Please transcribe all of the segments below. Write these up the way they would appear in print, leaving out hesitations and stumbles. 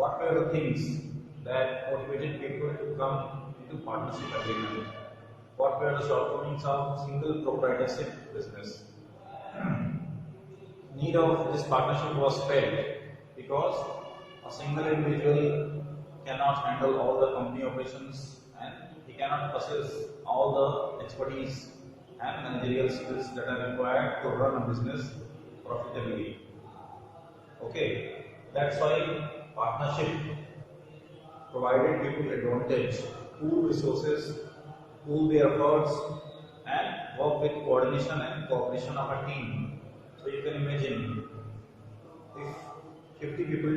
what were the things that motivated people to come into partnership agreement? What were the shortcomings of single proprietorship business? Need of this partnership was felt because a single individual cannot handle all the company operations and he cannot possess all the expertise and managerial skills that are required to run a business profitably. Okay, that's why partnership provided people advantage, pool resources, pool their efforts, and work with coordination and cooperation of a team. So you can imagine if 50 people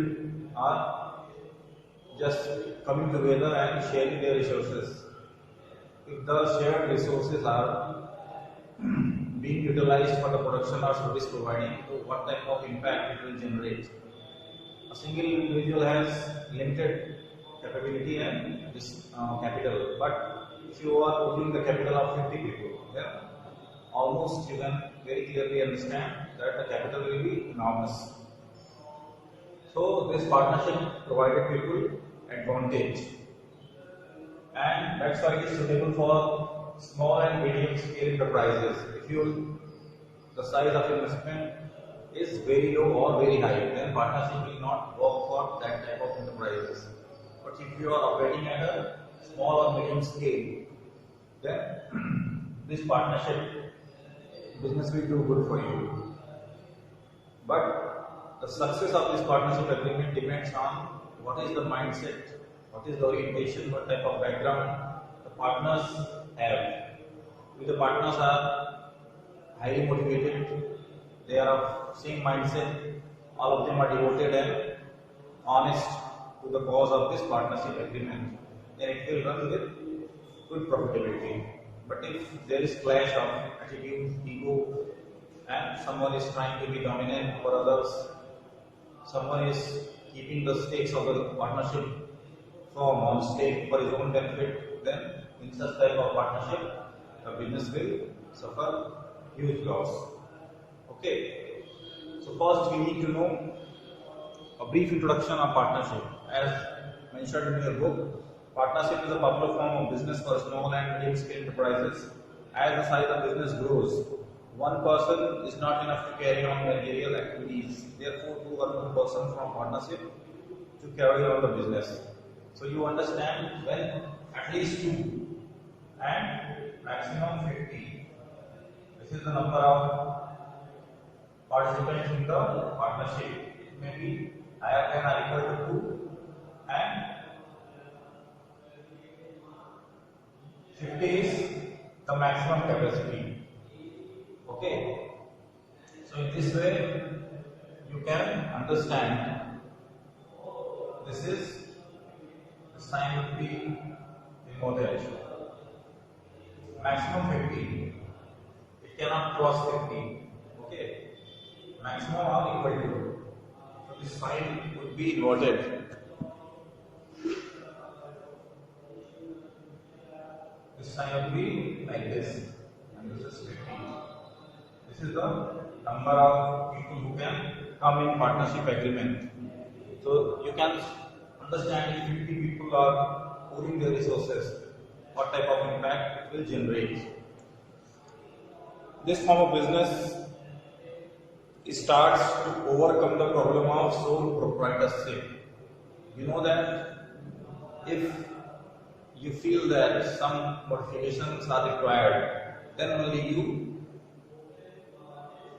are just coming together and sharing their resources. If the shared resources are being utilized for the production or service providing, so what type of impact it will generate? A single individual has limited capability and this capital, but if you are putting the capital of 50 people, then almost you can very clearly understand that the capital will be enormous. So this partnership provided people advantage, and that's why it is suitable for small and medium scale enterprises. If the size of investment is very low or very high, then partnership will not work for that type of enterprises. But if you are operating at a small or medium scale, then this partnership business will do good for you. But the success of this partnership agreement depends on what is the mindset, what is the orientation, what type of background the partners have. If the partners are highly motivated, they are of same mindset, all of them are devoted and honest to the cause of this partnership agreement, then it will run with good profitability. But if there is clash of attitude, ego, and someone is trying to be dominant over others, someone is keeping the stakes of the partnership firm on stake for his own benefit, then in such type of partnership, the business will suffer huge loss. Okay, so first we need to know a brief introduction of partnership. As mentioned in your book, partnership is a popular form of business for small and medium scale enterprises. As the size of business grows, one person is not enough to carry on managerial activities. Therefore, two or more persons from partnership to carry on the business. So you understand, when at least two and maximum 50. This is the number of participants in the partnership. It may be higher than or equal to 2 and 50 is the maximum capacity. Okay. So in this way you can understand this is the sign would be remote. Maximum 50. It cannot cross 50. Okay. Maximum or equal to. So this sign would be inverted. This sign would be like this, and this is 50. This is the number of people who can come in partnership agreement. So you can understand if 50 people are pooling their resources, what type of impact it will generate. This form of business starts to overcome the problem of sole proprietorship. You know that if you feel that some modifications are required, then only you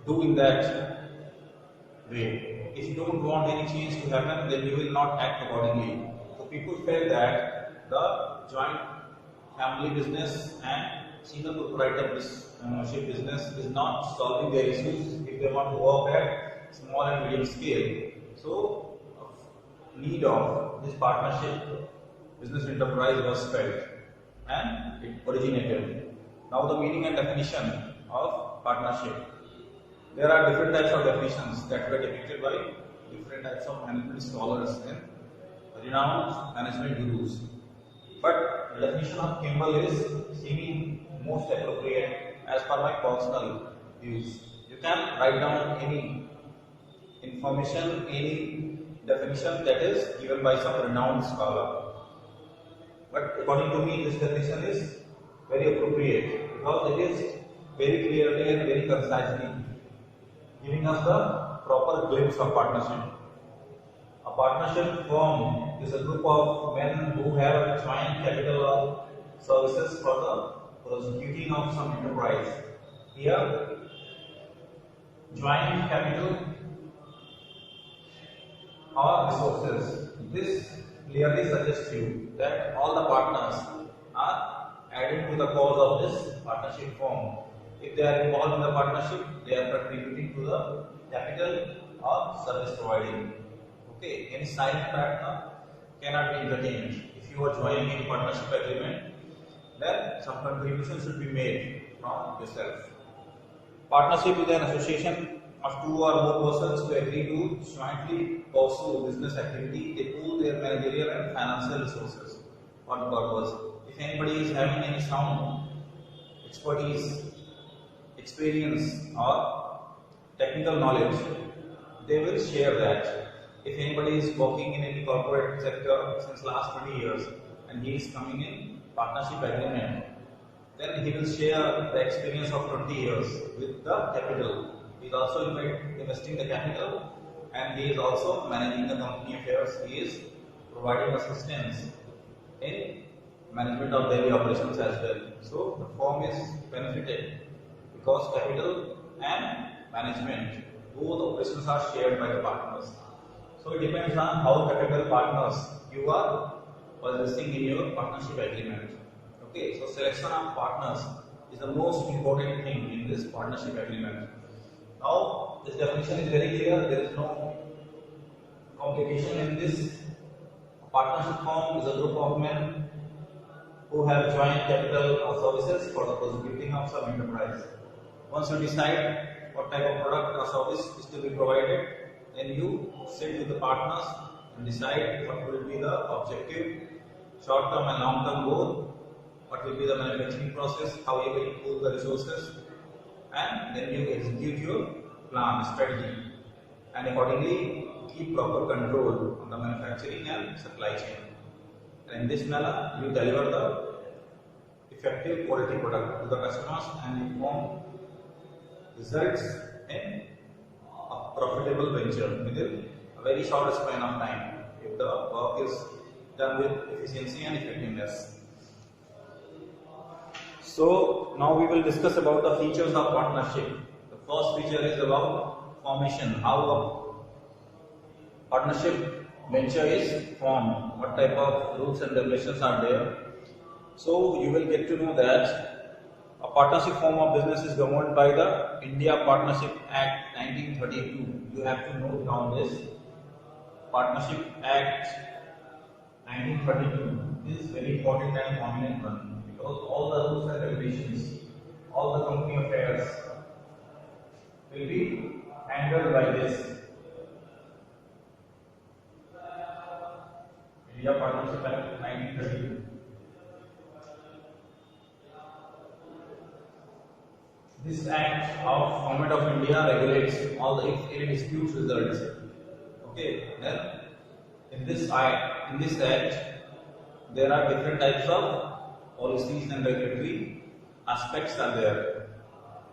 do in that way. If you don't want any change to happen, then you will not act accordingly. So people felt that the joint family business and single proprietorship business is not solving their issues if they want to work at small and medium scale. So need of this partnership business enterprise was felt and it originated. Now the meaning and definition of partnership. There are different types of definitions that were depicted by different types of management scholars and renowned management gurus. But the definition of Kimball is seeming most appropriate as per my personal views. You can write down any information, any definition that is given by some renowned scholar. But according to me, this definition is very appropriate because it is very clearly and very concisely giving us the proper glimpse of partnership. A partnership firm is a group of men who have joint capital of services for the prosecuting of some enterprise. Here, joint capital or resources. This clearly suggests you that all the partners are adding to the cause of this partnership firm. If they are involved in the partnership, they are contributing to the capital or service providing. Okay, any side partner cannot be entertained. If you are joining any partnership agreement, then some contribution should be made from yourself. Partnership is an association of two or more persons who agree to jointly pursue business activity. They pool their managerial and financial resources for the purpose. If anybody is having any sound expertise, experience or technical knowledge, they will share that. If anybody is working in any corporate sector since last 20 years and he is coming in partnership agreement, then he will share the experience of 20 years with the capital. He is also investing the capital and he is also managing the company affairs. He is providing assistance in management of daily operations as well. So the firm is benefited because capital and management, both operations are shared by the partners. So it depends on how capital partners you are possessing in your partnership agreement. Okay, so selection of partners is the most important thing in this partnership agreement. Now, this definition is very clear. There is no complication in this. A partnership firm is a group of men who have joint capital or services for the prosecuting of some enterprise. Once you decide what type of product or service is to be provided, then you sit with the partners and decide what will be the objective, short-term and long-term goal, what will be the manufacturing process, how you will pool the resources, and then you execute your plan, strategy, and accordingly keep proper control on the manufacturing and supply chain. And in this manner, you deliver the effective quality product to the customers and you form results in a profitable venture within a very short span of time if the work is done with efficiency and effectiveness. So now we will discuss about the features of partnership. The first feature is about formation, how a partnership venture is formed, what type of rules and regulations are there. So you will get to know that a partnership form of business is governed by the India Partnership Act 1932. You have to note down this. Partnership Act 1932 is very important and prominent one because all the rules and regulations, all the company affairs will be handled by this. India Partnership Act 1932. This Act of Government of India regulates all the if any disputes results. Okay, then in this act, there are different types of policies and regulatory aspects are there,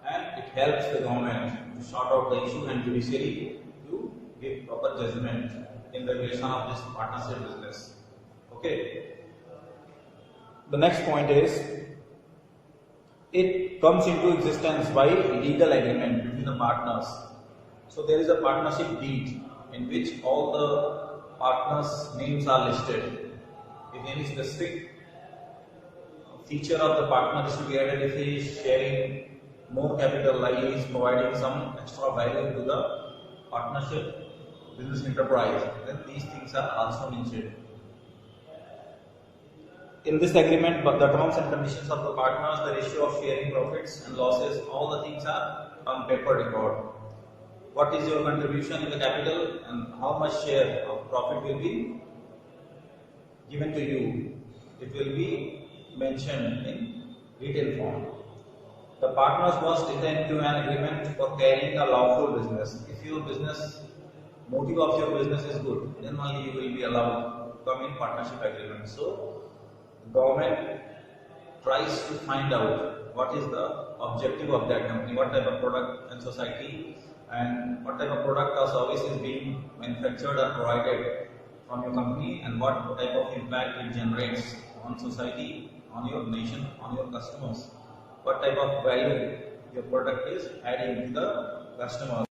and it helps the government to sort out the issue and judiciary to give proper judgment in the relation of this partnership business. Okay. The next point is it comes into existence by legal agreement between the partners. So there is a partnership deed in which all the partners' names are listed. If any specific feature of the partner is to be added, if he is sharing more capital, like he is providing some extra value to the partnership business enterprise, then these things are also mentioned. In this agreement, the terms and conditions of the partners, the ratio of sharing profits and losses, all the things are on paper record. What is your contribution in the capital and how much share of profit will be given to you? It will be mentioned in written form. The partners must enter into an agreement for carrying a lawful business. If your business motive of your business is good, then only you will be allowed to come in partnership agreement. So government tries to find out what is the objective of that company, what type of product and society, and what type of product or service is being manufactured or provided from your company, and what type of impact it generates on society, on your nation, on your customers, what type of value your product is adding to the customer.